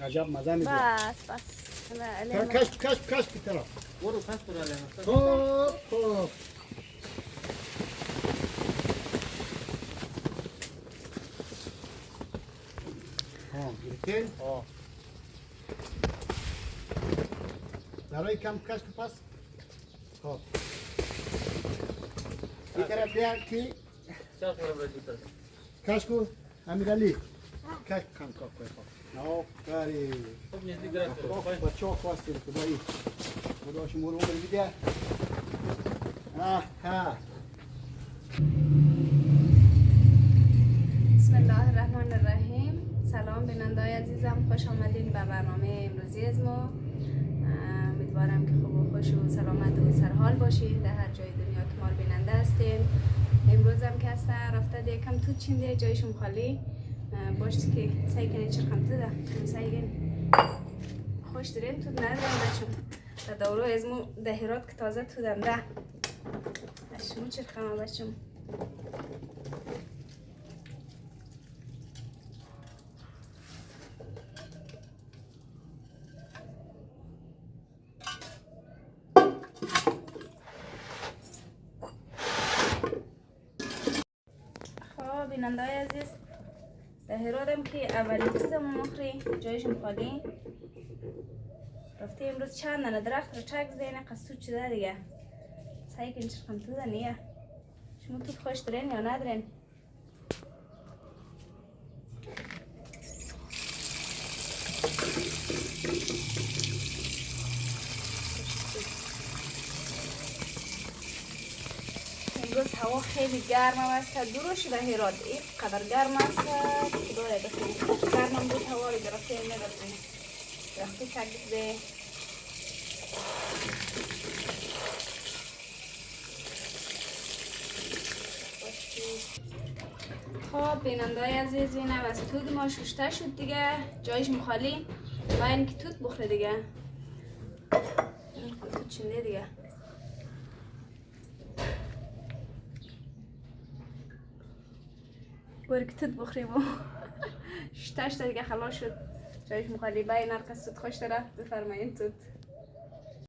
عجب مزه میده. بس کش که طرف. برو پس برو علیم. خوب. گرفتین؟ برای کم کش که پس. خب. این طرف بیا کی؟ کش کو امیرعلی. کش کن کار کوی خب. آفرین. خب نزدیک گرفت. بچه ها خواستید خدایی. خدا شما رو بگیده. بسم الله الرحمن الرحیم. سلام بیننده‌های عزیزم، خوش آمدین به برنامه امروزی از ما. امیدوارم که خوب و خوش و سلامت و سرحال باشین در هر جای دنیا که ما رو بیننده هستین. امروز هم که هسته رفته دیگه کم تو چینده جایشون خالی باشت که سعی کنید چرخم تو ده سعی کنید خوش دارین تو ندارم بچون در دورو از مو دهیرات که تازه تو دنده اشمو چرخم بچون. بیننده های عزیز دهیرادم که اولین چیزم مخری جایشون خالی رفته امروز چند دانه درخت رو چک زینه قصود شده دیگه سعی کن چرخم تو دنیه. شما توت خوش دارین یا ندارین؟ امروز هوا خیلی گرم است دروش به هرات این قدر گرم است خدای بخیر. گرم بود هوا رو گرفته نگرفتیم درختی چکیده. خب بیننده های عزیز اینم از توت ما ششته شد دیگه جایش مخالی و این که توت بخوره دیگه توت چنده دیگه برای که توت بخوریم و شتشت دیگه خلاص شد جایش مخالی باید نرکس توت خوش داره بفرمایین توت.